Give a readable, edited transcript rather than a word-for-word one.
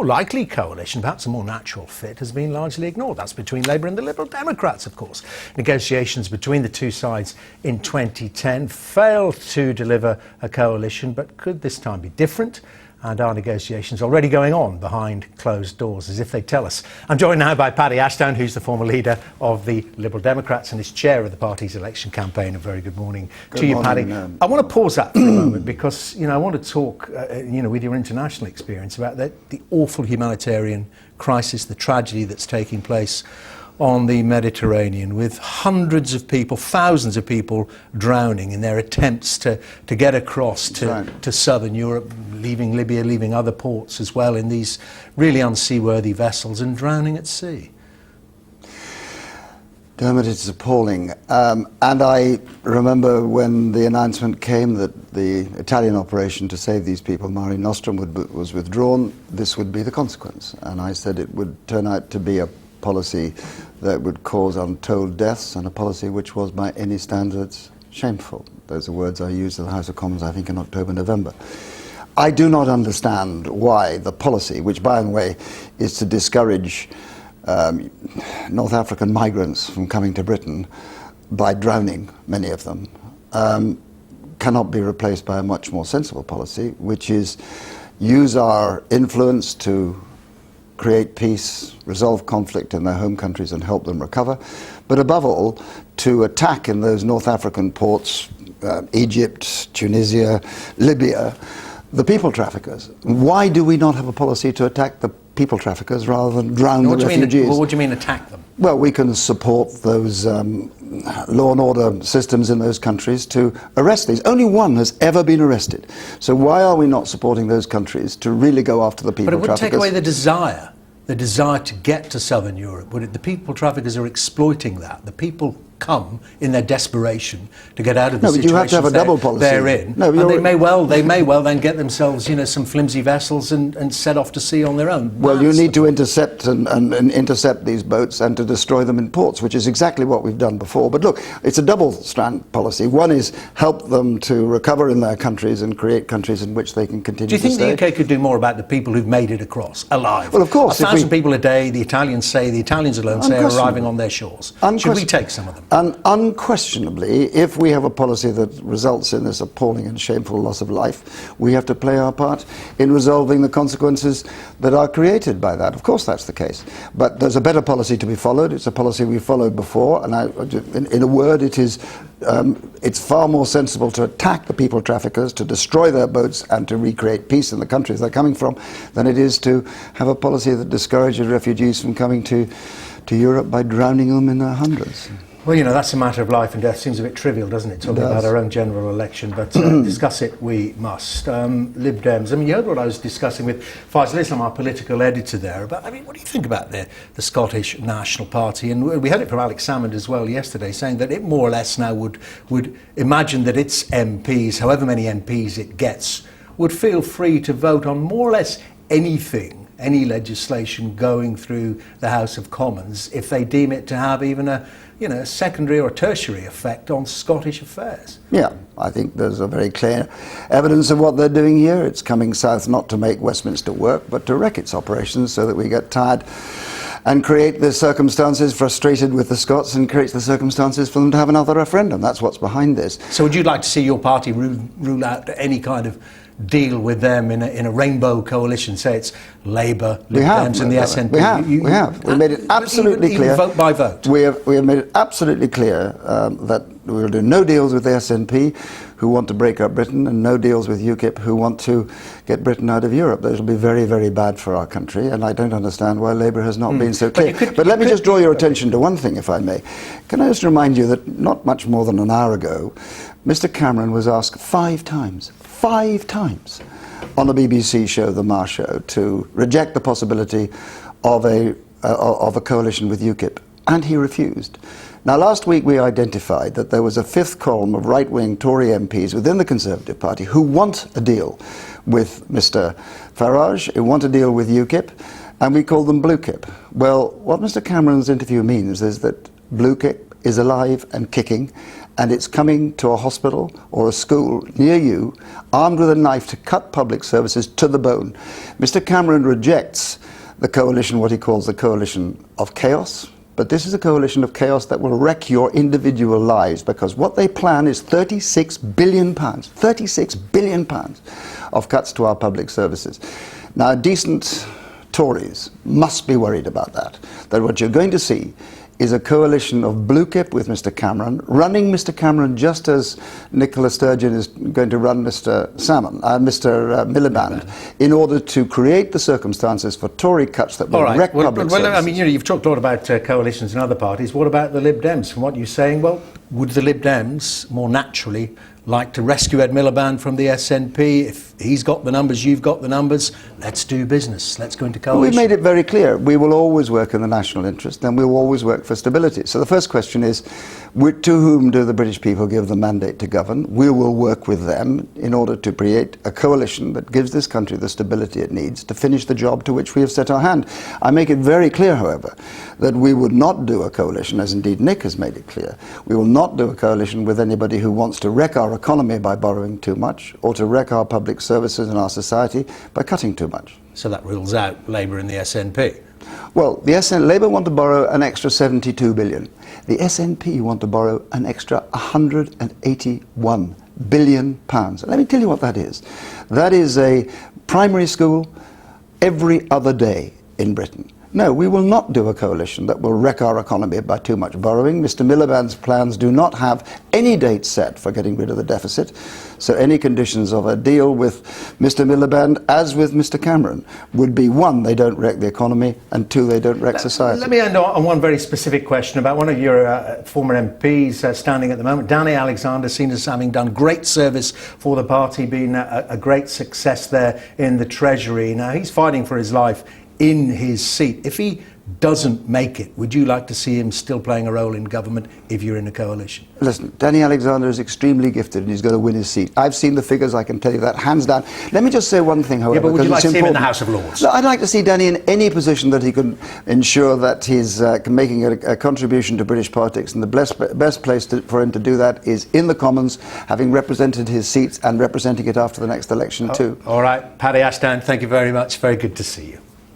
more likely coalition, perhaps a more natural fit, has been largely ignored. That's between Labour and the Liberal Democrats, of course. Negotiations between the two sides in 2010 failed to deliver a coalition, but could this time be different? And are negotiations already going on behind closed doors, as if they tell us? I'm joined now by Paddy Ashdown, who's the former leader of the Liberal Democrats and is chair of the party's election campaign. A very good morning to you, Paddy. I want to pause that for a moment because, I want to talk, with your international experience about the awful humanitarian crisis, the tragedy that's taking place on the Mediterranean, with hundreds of people, thousands of people drowning in their attempts to get across to southern Europe, leaving Libya, leaving other ports as well in these really unseaworthy vessels and drowning at sea. Dermot, it's appalling. And I remember when the announcement came that the Italian operation to save these people, Mare Nostrum, was withdrawn, this would be the consequence. And I said it would turn out to be a policy that would cause untold deaths and a policy which was by any standards shameful. Those are words I used in the House of Commons, I think, in October, November. I do not understand why the policy, which by the way is to discourage North African migrants from coming to Britain by drowning many of them, cannot be replaced by a much more sensible policy, which is use our influence to create peace, resolve conflict in their home countries and help them recover, but above all, to attack in those North African ports, Egypt, Tunisia, Libya, the people traffickers. Why do we not have a policy to attack the people traffickers rather than drown the refugees? What do you mean attack them? Well, we can support those law and order systems in those countries to arrest these. Only one has ever been arrested. So why are we not supporting those countries to really go after the people traffickers? But it would take away the desire to get to southern Europe. The people traffickers are exploiting that. The people come in their desperation to get out of the situation. No, but you have to have a double policy. They're in. No, and they may well then get themselves, some flimsy vessels and set off to sea on their own. Well, you need to intercept and intercept these boats and to destroy them in ports, which is exactly what we've done before. But look, it's a double-strand policy. One is help them to recover in their countries and create countries in which they can continue to stay. Do you think the UK could do more about the people who've made it across alive? Well, of course. 1,000 people a day, the Italians alone say, are arriving on their shores. Should we take some of them? And unquestionably, if we have a policy that results in this appalling and shameful loss of life, we have to play our part in resolving the consequences that are created by that. Of course that's the case. But there's a better policy to be followed. It's a policy we followed before, and in a word, it's far more sensible to attack the people traffickers, to destroy their boats and to recreate peace in the countries they're coming from, than it is to have a policy that discourages refugees from coming to Europe by drowning them in their hundreds. Well, that's a matter of life and death. Seems a bit trivial, doesn't it, talking about our own general election, but discuss it we must. Lib Dems, you heard what I was discussing with Faisal Islam, our political editor there, about, what do you think about the Scottish National Party? And we heard it from Alex Salmond as well yesterday, saying that it more or less now would imagine that its MPs, however many MPs it gets, would feel free to vote on more or less anything, any legislation going through the House of Commons, if they deem it to have even a secondary or tertiary effect on Scottish affairs. Yeah, I think there's a very clear evidence of what they're doing here. It's coming south not to make Westminster work, but to wreck its operations so that we get tired and create the circumstances, frustrated with the Scots, and creates the circumstances for them to have another referendum. That's what's behind this. So would you like to see your party rule out any kind of deal with them in a rainbow coalition? Say it's Labour, Lib Dems and the SNP. We have. We made it absolutely clear. Vote by vote. We have made it absolutely clear that we will do no deals with the SNP, who want to break up Britain, and no deals with UKIP, who want to get Britain out of Europe. Those will be very, very bad for our country, and I don't understand why Labour has not been so clear. But let me just draw your attention to one thing, if I may. Can I just remind you that not much more than an hour ago, Mr Cameron was asked 5 times on the BBC show, The Marr Show, to reject the possibility of a coalition with UKIP, and he refused. Now, last week we identified that there was a 5th column of right-wing Tory MPs within the Conservative Party who want a deal with Mr Farage, who want a deal with UKIP, and we call them Blue Kip. Well, what Mr Cameron's interview means is that Blue Kip is alive and kicking, and it's coming to a hospital or a school near you, armed with a knife to cut public services to the bone. Mr. Cameron rejects the coalition, what he calls the coalition of chaos, but this is a coalition of chaos that will wreck your individual lives, because what they plan is £36 billion of cuts to our public services. Now, decent Tories must be worried about that what you're going to see is a coalition of blue kip with Mr. Cameron, running Mr. Cameron just as Nicola Sturgeon is going to run Mr. Miliband, in order to create the circumstances for Tory cuts that will wreck public services. I mean, you've talked a lot about coalitions and other parties. What about the Lib Dems? From what you're saying, well, would the Lib Dems more naturally like to rescue Ed Miliband from the SNP? If he's got the numbers, you've got the numbers, let's do business. Let's go into coalition. We made it very clear. We will always work in the national interest, and we will always work for stability. So the first question is, to whom do the British people give the mandate to govern? We will work with them in order to create a coalition that gives this country the stability it needs to finish the job to which we have set our hand. I make it very clear, however, that we would not do a coalition, as indeed Nick has made it clear. We will not do a coalition with anybody who wants to wreck our economy by borrowing too much, or to wreck our public services and our society by cutting too much. So that rules out Labour and the SNP. Well, Labour want to borrow an extra 72 billion. The SNP want to borrow an extra 181 billion pounds. Let me tell you what that is. That is a primary school every other day in Britain. No, we will not do a coalition that will wreck our economy by too much borrowing. Mr. Miliband's plans do not have any date set for getting rid of the deficit. So any conditions of a deal with Mr. Miliband, as with Mr. Cameron, would be, one, they don't wreck the economy, and two, they don't wreck society. Let me end on one very specific question about one of your former MPs standing at the moment, Danny Alexander, seen as having done great service for the party, been a great success there in the Treasury. Now, he's fighting for his life in his seat. If he doesn't make it, would you like to see him still playing a role in government if you're in a coalition? Listen, Danny Alexander is extremely gifted and he's going to win his seat. I've seen the figures, I can tell you that, hands down. Let me just say one thing, however. Yeah, but would you like to see him in the House of Lords? Lords? No, I'd like to see Danny in any position that he can ensure that he's making a contribution to British politics, and the best place for him to do that is in the Commons, having represented his seats and representing it after the next election too. All right, Paddy Ashdown, thank you very much. Very good to see you.